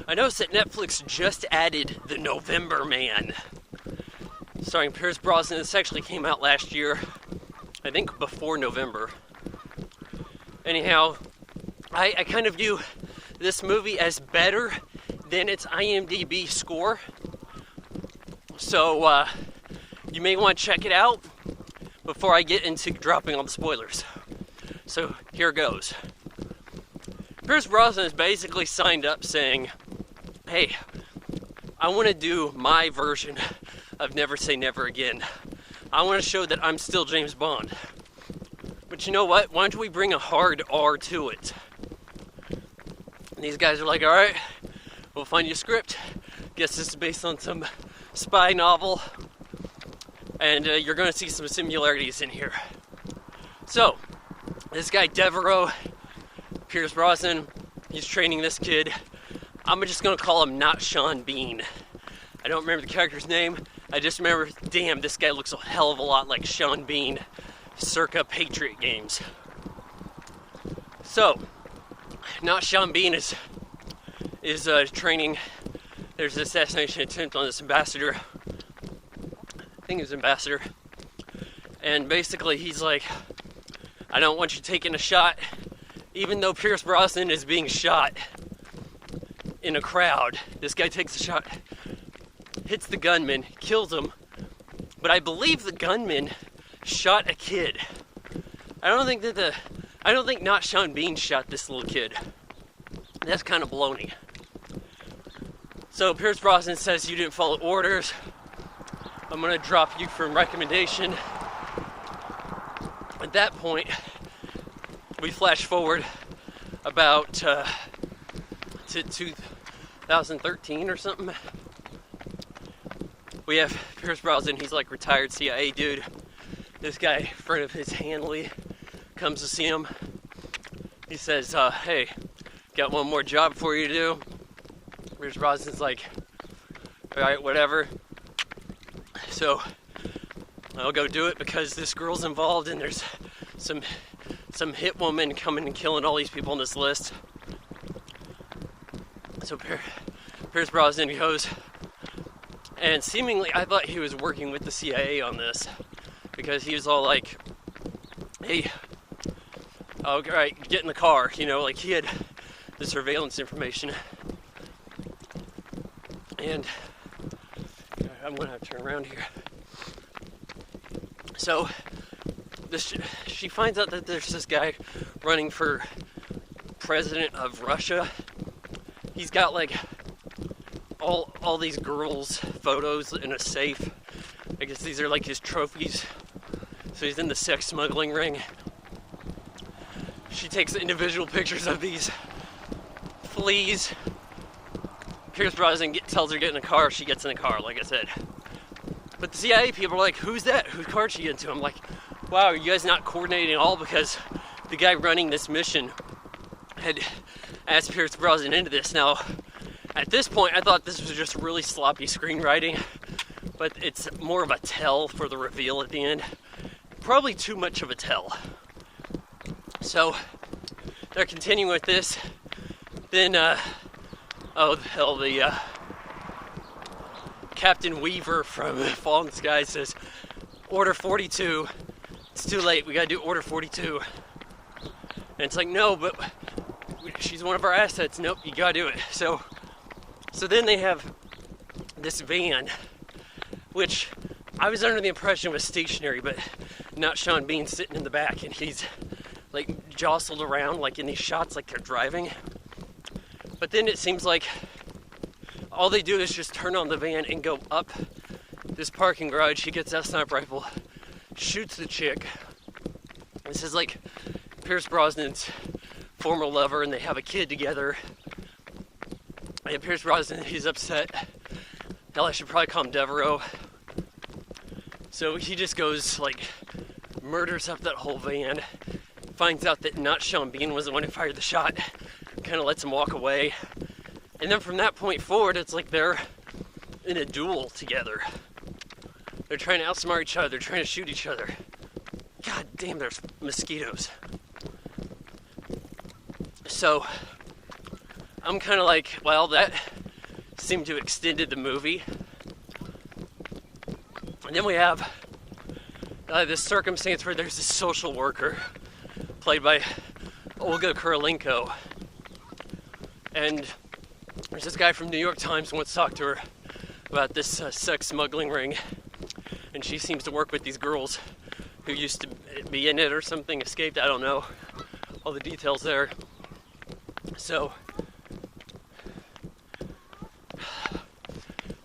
I noticed that Netflix just added The November Man, starring Pierce Brosnan. This actually came out last year, I think before November. Anyhow, I kind of view this movie as better than its IMDb score. So you may want to check it out before I get into dropping all the spoilers. So here goes. Pierce Brosnan has basically signed up saying, hey, I want to do my version of Never Say Never Again. I want to show that I'm still James Bond. But you know what? Why don't we bring a hard R to it? And these guys are like, alright, we'll find you a script. Guess this is based on some spy novel. And you're going to see some similarities in here. So, this guy Devereaux, Pierce Brosnan, he's training this kid. I'm just going to call him not Sean Bean. I don't remember the character's name. I just remember, damn, this guy looks a hell of a lot like Sean Bean, circa Patriot Games. So, not Sean Bean is training. There's an assassination attempt on this ambassador. I think it was ambassador. And basically he's like, I don't want you taking a shot. Even though Pierce Brosnan is being shot in a crowd, this guy takes a shot, hits the gunman, kills him. But I believe the gunman shot a kid. I don't think not Sean Bean shot this little kid. That's kind of baloney. So Pierce Brosnan says, you didn't follow orders. I'm going to drop you from recommendation. At that point, we flash forward about to 2013 or something. We have Pierce Brosnan, he's like retired CIA dude. This guy, friend of his, Hanley, comes to see him. He says, hey, got one more job for you to do. Pierce Brosnan's like, alright, whatever. So, I'll go do it because this girl's involved and there's some hit woman coming and killing all these people on this list. So Pierce Brosnan goes, and seemingly I thought he was working with the CIA on this, because he was all like, hey, alright, get in the car, you know, like he had the surveillance information. And I'm gonna have to turn around here. So she finds out that there's this guy running for president of Russia. He's got like all these girls' photos in a safe. I guess these are like his trophies. So he's in the sex smuggling ring. She takes individual pictures of these fleas. Pierce Brosnan tells her to get in a car. She gets in the car, like I said. But the CIA people are like, who's that? Whose car did she get into? I'm like, wow, are you guys not coordinating at all? Because the guy running this mission had asked Pierce Brosnan into this. Now, at this point, I thought this was just really sloppy screenwriting, but it's more of a tell for the reveal at the end. Probably too much of a tell. So, they're continuing with this. Then, oh hell, the Captain Weaver from Fallen Sky says, Order 42. It's too late, we gotta do Order 42. And it's like, no, but she's one of our assets. Nope, you gotta do it. So then they have this van, which I was under the impression was stationary, but not Sean Bean sitting in the back, and he's like jostled around like in these shots like they're driving. But then it seems like all they do is just turn on the van and go up this parking garage. He gets that sniper rifle, shoots the chick. This is like Pierce Brosnan's former lover, and they have a kid together. And Pierce Brosnan, he's upset. Hell, I should probably call him Devereaux. So he just goes, like, murders up that whole van. Finds out that not Sean Bean was the one who fired the shot. Kind of lets him walk away. And then from that point forward, it's like they're in a duel together. They're trying to outsmart each other. They're trying to shoot each other. God damn, there's mosquitoes. So, I'm kind of like, well, that seemed to have extended the movie. And then we have this circumstance where there's this social worker played by Olga Kurylenko, and there's this guy from New York Times who wants to talk to her about this sex smuggling ring, and she seems to work with these girls who used to be in it or something, escaped, I don't know all the details there. So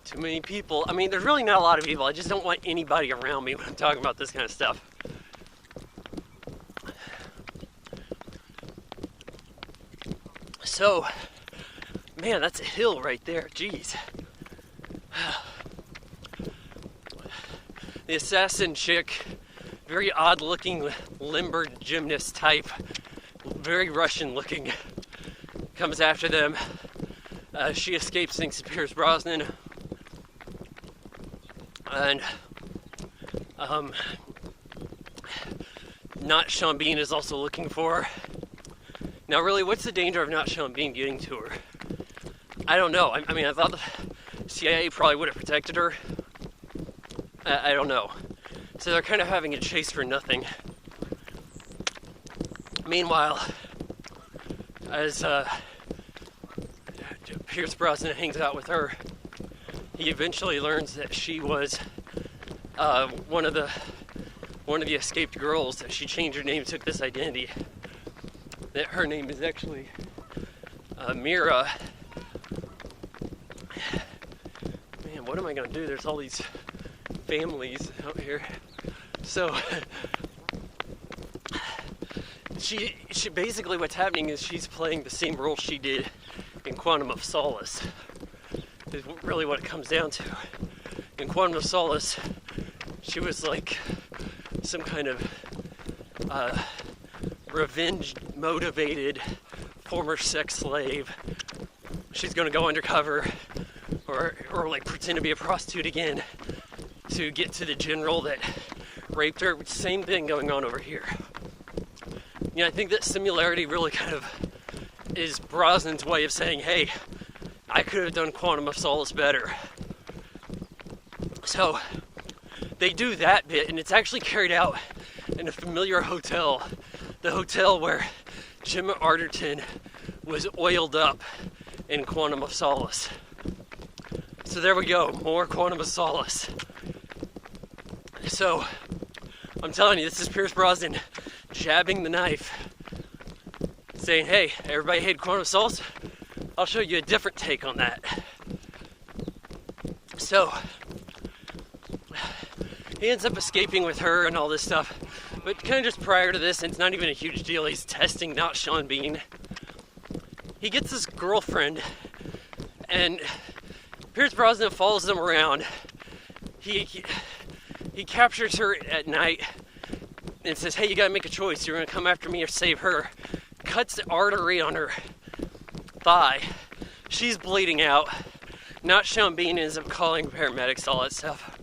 too many people. I mean, there's really not a lot of people. I just don't want anybody around me when I'm talking about this kind of stuff. So, man, that's a hill right there. Jeez. The assassin chick, very odd-looking, limber gymnast type, very Russian-looking, comes after them. She escapes thanks to Pierce Brosnan. And not Sean Bean is also looking for her. Now, really, what's the danger of not Sean Bean getting to her? I don't know. I mean, I thought the CIA probably would have protected her. I don't know. So they're kind of having a chase for nothing. Meanwhile, as Pierce Brosnan hangs out with her, he eventually learns that she was one of the escaped girls. That she changed her name, took this identity. That her name is actually Mira. Man, what am I gonna do? There's all these families out here. So she basically, what's happening is she's playing the same role she did in Quantum of Solace. Is really what it comes down to. In Quantum of Solace, she was like some kind of revenge-motivated former sex slave. She's gonna go undercover or like pretend to be a prostitute again to get to the general that raped her. Same thing going on over here. You know, I think that similarity really kind of is Brosnan's way of saying, hey, I could have done Quantum of Solace better. So they do that bit, and it's actually carried out in a familiar hotel. The hotel where Gemma Arterton was oiled up in Quantum of Solace. So there we go, more Quantum of Solace. So, I'm telling you, this is Pierce Brosnan jabbing the knife, saying, hey, everybody hated Quantum of Solace? I'll show you a different take on that. So, he ends up escaping with her and all this stuff, but kind of just prior to this, and it's not even a huge deal, he's testing not Sean Bean. He gets this girlfriend, and Pierce Brosnan follows them around. He captures her at night and says, hey, you gotta make a choice. You're gonna come after me or save her. Cuts the artery on her thigh. She's bleeding out. Not Sean Bean ends up calling paramedics, all that stuff.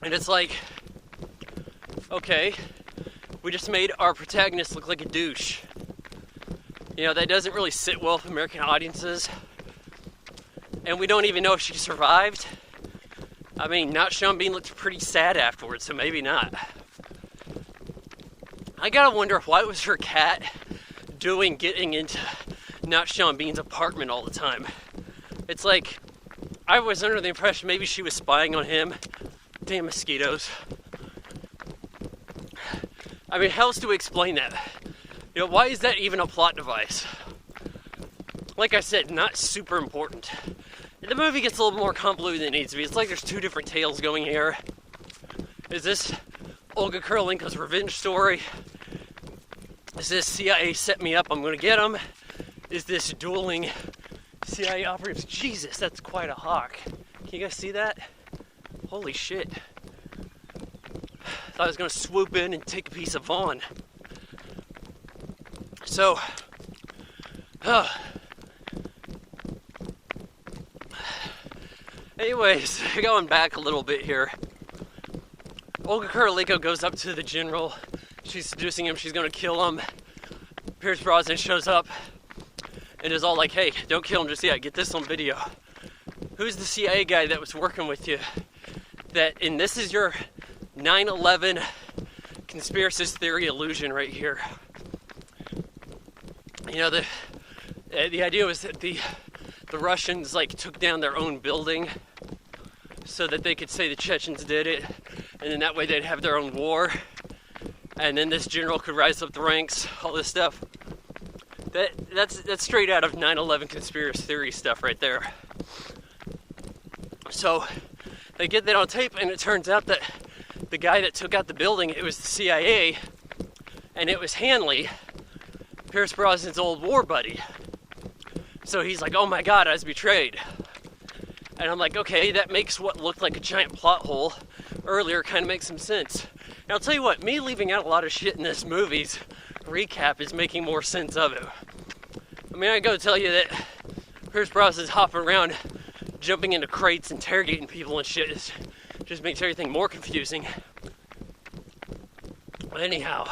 And it's like, okay, we just made our protagonist look like a douche. You know, that doesn't really sit well with American audiences. And we don't even know if she survived. I mean, not Sean Bean looked pretty sad afterwards, so maybe not. I gotta wonder what was her cat doing getting into not Sean Bean's apartment all the time. It's like, I was under the impression maybe she was spying on him. Damn mosquitoes. I mean, how else do we explain that? You know, why is that even a plot device? Like I said, not super important. The movie gets a little more convoluted than it needs to be. It's like there's two different tales going here. Is this Olga Kurylenko's revenge story? Is this CIA set me up, I'm gonna get him? Is this dueling CIA operatives? Jesus, that's quite a hawk. Can you guys see that? Holy shit. Thought I was gonna swoop in and take a piece of Vaughn. So, anyways, going back a little bit here. Olga Kurylenko goes up to the general. She's seducing him. She's going to kill him. Pierce Brosnan shows up. and is all like, hey, don't kill him just yet, get this on video. Who's the CIA guy that was working with you? And this is your 9/11 conspiracy theory illusion right here. You know, the idea was that the Russians like took down their own building so that they could say the Chechens did it, and then that way they'd have their own war, and then this general could rise up the ranks, all this stuff. That's straight out of 9/11 conspiracy theory stuff right there. So they get that on tape, and it turns out that the guy that took out the building, it was the CIA, and it was Hanley, Pierce Brosnan's old war buddy. So he's like, oh my God, I was betrayed. And I'm like, okay, that makes what looked like a giant plot hole earlier kind of makes some sense. And I'll tell you what, me leaving out a lot of shit in this movie's recap is making more sense of it. I mean, I go tell you that Pierce Brosnan's hopping around, jumping into crates, interrogating people and shit. It just makes everything more confusing. But anyhow,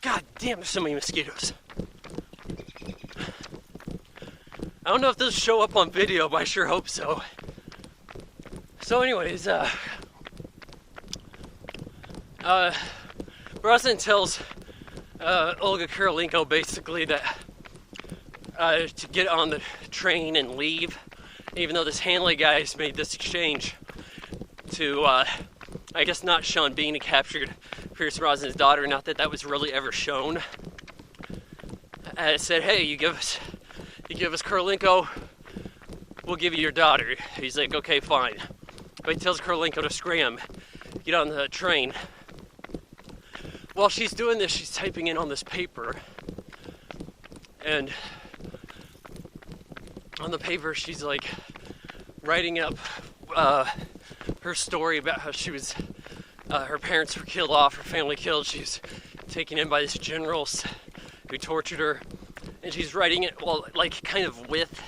God damn, there's so many mosquitoes. I don't know if those show up on video, but I sure hope so. So anyways, Brosnan tells Olga Kurylenko basically that to get on the train and leave, even though this Hanley guy has made this exchange to, I guess, not Sean Bean, who captured Pierce Brosnan's daughter, not that that was really ever shown. It said, hey, you give us Kurylenko, we'll give you your daughter. He's like, okay, fine. But he tells Kurylenko to scram, get on the train. While she's doing this, she's typing in on this paper. And on the paper, she's like writing up her story about how she was, her parents were killed off, her family killed. She's taken in by this general who tortured her. And she's writing it, well, like kind of with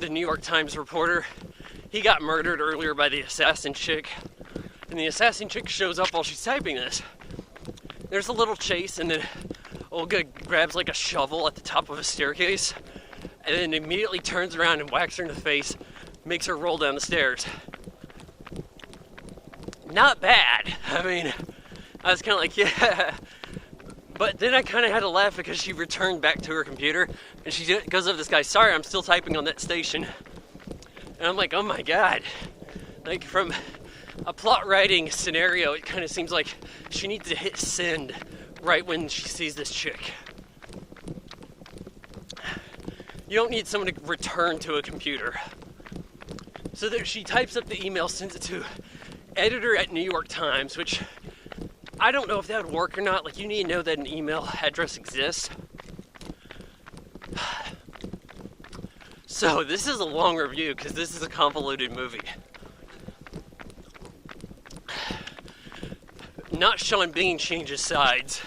the New York Times reporter. He got murdered earlier by the assassin chick. And the assassin chick shows up while she's typing this. There's a little chase, and then Olga grabs like a shovel at the top of a staircase, and then immediately turns around and whacks her in the face, makes her roll down the stairs. Not bad. I mean, I was kind of like, yeah. But then I kind of had to laugh because she returned back to her computer, and she goes up to this guy, sorry, I'm still typing on that station. And I'm like, oh my God. Like, from a plot writing scenario, it kind of seems like she needs to hit send right when she sees this chick. You don't need someone to return to a computer. So that she types up the email, sends it to editor at New York Times, which I don't know if that would work or not. Like, you need to know that an email address exists. So this is a long review because this is a convoluted movie. Not Sean Bean changes sides.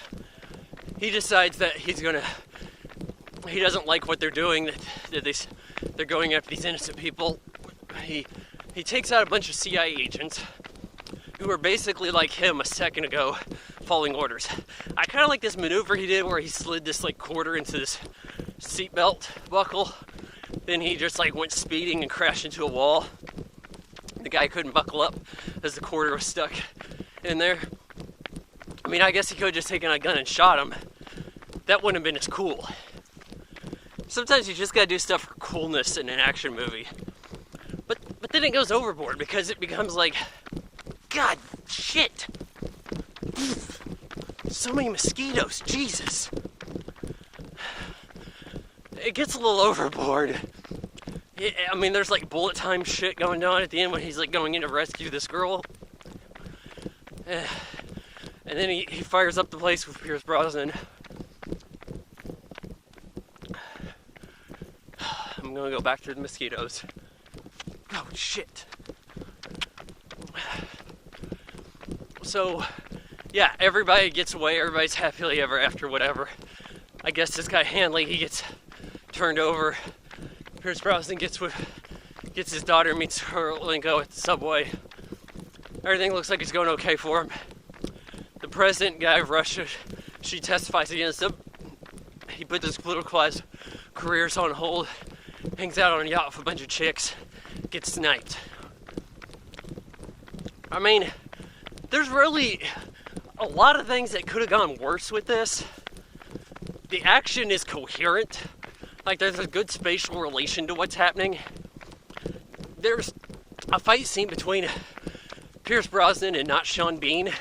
He decides that he doesn't like what they're doing, that they're going after these innocent people. He takes out a bunch of CIA agents who were basically like him a second ago, following orders. I kind of like this maneuver he did where he slid this like quarter into this seatbelt buckle. Then he just like went speeding and crashed into a wall. The guy couldn't buckle up as the quarter was stuck in there. I mean, I guess he could have just taken a gun and shot him. That wouldn't have been as cool. Sometimes you just gotta do stuff for coolness in an action movie. But then it goes overboard because it becomes like, God, shit. So many mosquitoes, Jesus. It gets a little overboard. I mean, there's like bullet time shit going on at the end when he's like going in to rescue this girl. And then he fires up the place with Pierce Brosnan. I'm gonna go back through the mosquitoes. Oh, shit. So, yeah, everybody gets away. Everybody's happily ever after, whatever. I guess this guy Hanley, he gets turned over. Pierce Brosnan gets his daughter, meets Kurylenko at the subway. Everything looks like it's going okay for him. The president guy of Russia, she testifies against him. He put his political careers on hold, hangs out on a yacht with a bunch of chicks, gets sniped. I mean, there's really a lot of things that could have gone worse with this. The action is coherent. Like, there's a good spatial relation to what's happening. There's a fight scene between Pierce Brosnan and not Sean Bean.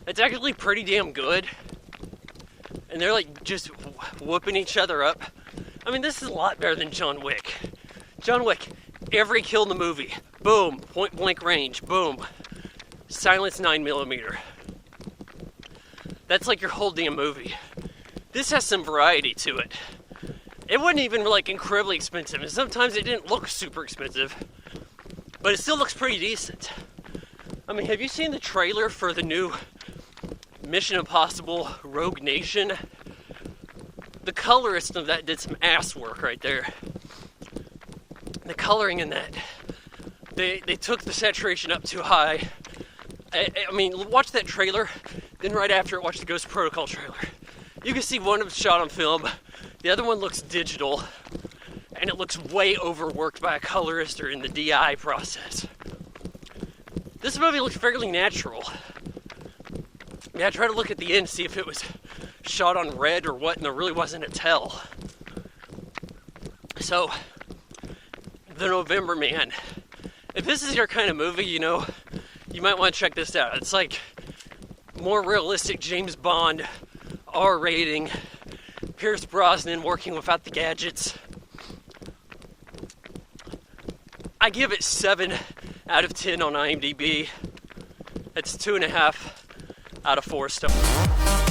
It's actually pretty damn good. And they're like just whooping each other up. I mean, this is a lot better than John Wick. John Wick, every kill in the movie, boom, point blank range, boom. Silence 9mm. That's like your whole damn movie. This has some variety to it. It wasn't even like incredibly expensive, and sometimes it didn't look super expensive, but it still looks pretty decent. I mean, have you seen the trailer for the new Mission Impossible Rogue Nation? The colorist of that did some ass work right there. The coloring in that, they took the saturation up too high. I mean, watch that trailer, then right after it, watch the Ghost Protocol trailer. You can see one of them shot on film, the other one looks digital, and it looks way overworked by a colorist or in the DI process. This movie looks fairly natural. Yeah, I tried to look at the end, see if it was shot on red or what, and there really wasn't a tell. So, The November Man. If this is your kind of movie, you know, you might want to check this out. It's like more realistic James Bond, R rating, Pierce Brosnan working without the gadgets. I give it 7 out of 10 on IMDb. It's 2.5 out of 4 stars.